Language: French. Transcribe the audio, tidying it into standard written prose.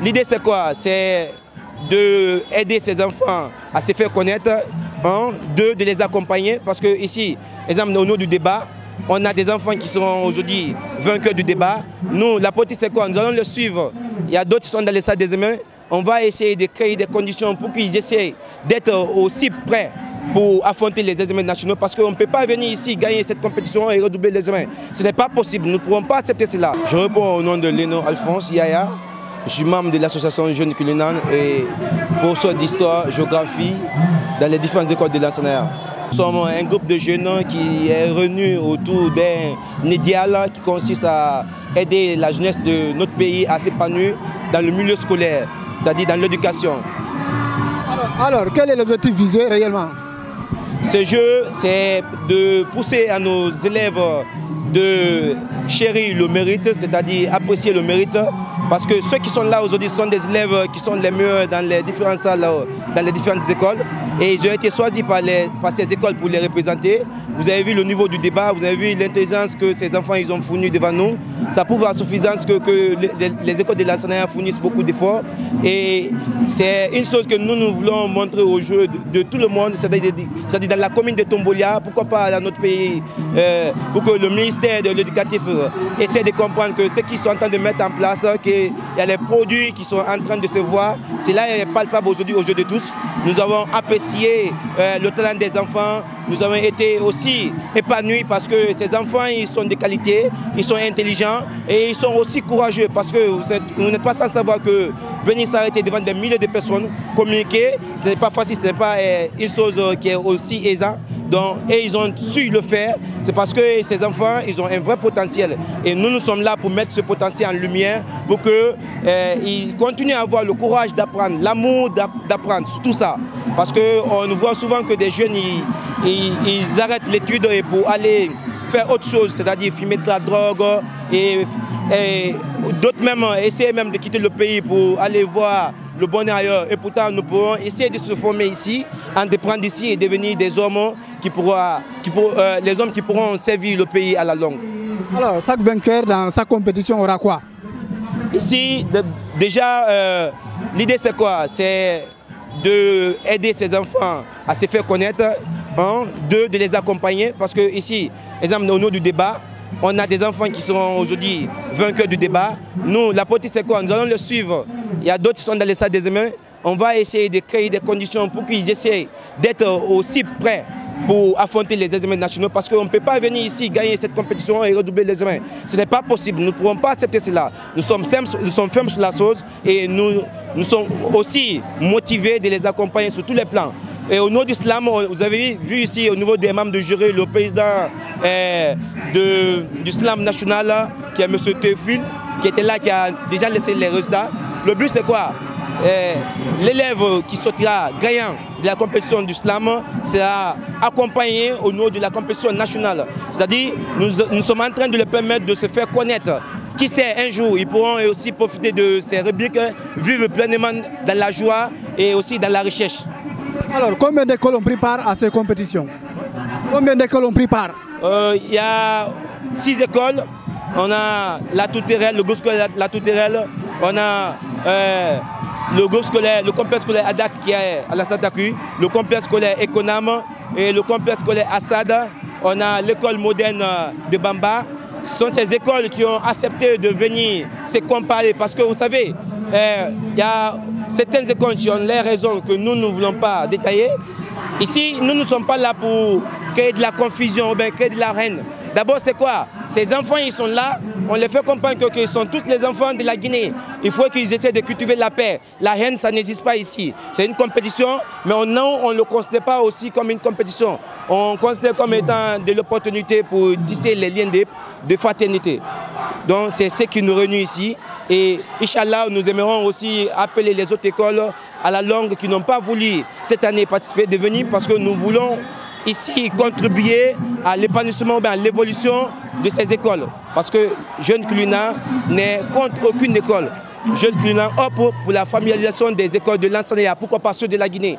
l'idée c'est quoi? C'est d'aider ces enfants à se faire connaître, deux, de les accompagner, parce que ici, exemple, au nom du débat, on a des enfants qui seront aujourd'hui vainqueurs du débat. Nous, la politique c'est quoi? Nous allons les suivre. Il y a d'autres qui sont dans les salles d'examen. On va essayer de créer des conditions pour qu'ils essayent d'être aussi prêts pour affronter les examens nationaux, parce qu'on ne peut pas venir ici gagner cette compétition et redoubler les examens. Ce n'est pas possible, nous ne pouvons pas accepter cela. Je réponds au nom de Leno Alphonse Yaya. Je suis membre de l'association Jeunes Culinanes et professeur d'histoire, géographie dans les différentes écoles de l'enseignant. Nous sommes un groupe de jeunes qui est réuni autour d'un idéal qui consiste à aider la jeunesse de notre pays à s'épanouir dans le milieu scolaire, c'est-à-dire dans l'éducation. Alors, quel est l'objectif visé réellement? Ce jeu, c'est de pousser à nos élèves de chérir le mérite, c'est-à-dire apprécier le mérite, parce que ceux qui sont là aujourd'hui sont des élèves qui sont les meilleurs dans les différentes salles, dans les différentes écoles, et ils ont été choisis par ces écoles pour les représenter. Vous avez vu le niveau du débat, vous avez vu l'intelligence que ces enfants ils ont fourni devant nous. Ça prouve à suffisance que les écoles de l'enseignant fournissent beaucoup d'efforts. Et c'est une chose que nous voulons montrer aux jeux de tout le monde, c'est-à-dire dans la commune de Tombolia, pourquoi pas dans notre pays, pour que le ministère de l'Éducatif essaie de comprendre que ce qu'ils sont en train de mettre en place, qu'il y a les produits qui sont en train de se voir. C'est là palpable aujourd'hui aux jeux de tous. Nous avons apprécié le talent des enfants. Nous avons été aussi épanouis parce que ces enfants, ils sont de qualité, ils sont intelligents et ils sont aussi courageux, parce que vous n'êtes pas sans savoir que venir s'arrêter devant des milliers de personnes, communiquer, ce n'est pas facile, ce n'est pas une chose qui est aussi aisante. Donc, et ils ont su le faire, c'est parce que ces enfants, ils ont un vrai potentiel. Et nous sommes là pour mettre ce potentiel en lumière, pour qu'ils continuent à avoir le courage d'apprendre, l'amour d'apprendre, tout ça. Parce qu'on voit souvent que des jeunes, ils arrêtent l'étude pour aller faire autre chose, c'est-à-dire fumer de la drogue, et d'autres même essayer même de quitter le pays pour aller voir le bonheur ailleurs. Et pourtant, nous pourrons essayer de se former ici, entreprendre ici et devenir des hommes les hommes qui pourront servir le pays à la longue. Alors, chaque vainqueur dans sa compétition aura quoi? Ici, déjà, l'idée c'est quoi? C'est d'aider ces enfants à se faire connaître, deux, de les accompagner, parce que ici, exemple, au nom du débat, on a des enfants qui seront aujourd'hui vainqueurs du débat. Nous, la politique c'est quoi? Nous allons les suivre. Il y a d'autres qui sont dans les salles d'examen. On va essayer de créer des conditions pour qu'ils essayent d'être aussi prêts pour affronter les examens nationaux, parce qu'on ne peut pas venir ici gagner cette compétition et redoubler les examens. Ce n'est pas possible, nous ne pourrons pas accepter cela. Nous sommes fermes sur la chose et nous sommes aussi motivés de les accompagner sur tous les plans. Et au nom du slam, vous avez vu ici au niveau des membres de jury, le président du slam national, qui est M. Théophile, qui était là, qui a déjà laissé les résultats. Le but c'est quoi? L'élève qui sortira gagnant de la compétition du slam sera accompagné au niveau de la compétition nationale. C'est-à-dire, nous sommes en train de leur permettre de se faire connaître. Qui sait, un jour, ils pourront aussi profiter de ces rubriques, vivre pleinement dans la joie et aussi dans la recherche. Alors, combien d'écoles ont pris part à ces compétitions? Combien d'écoles ont pris part? Il y a 6 écoles. On a la Touterelle, le groupe scolaire La Touterelle. On a le groupe scolaire, le complexe scolaire ADAC qui est à la Santacu, le complexe scolaire Econam et le complexe scolaire Assad. On a l'école moderne de Bamba. Ce sont ces écoles qui ont accepté de venir se comparer, parce que vous savez, il y a certaines écoles qui ont les raisons que nous ne voulons pas détailler. Ici, nous ne sommes pas là pour créer de la confusion ou bien créer de la haine. D'abord, c'est quoi? Ces enfants, ils sont là, on les fait comprendre qu'ils sont tous les enfants de la Guinée. Il faut qu'ils essaient de cultiver la paix. La haine, ça n'existe pas ici. C'est une compétition, mais on ne le considère pas aussi comme une compétition. On considère comme étant de l'opportunité pour tisser les liens de fraternité. Donc, c'est ce qui nous réunit ici. Et Inch'Allah, nous aimerons aussi appeler les autres écoles à la longue qui n'ont pas voulu cette année participer, de venir, parce que nous voulons ici contribuer à l'épanouissement, à l'évolution de ces écoles. Parce que Jeunes Culinanes n'est contre aucune école. Jeunes Culinanes opte pour la familialisation des écoles de l'enseignant, pourquoi pas ceux de la Guinée.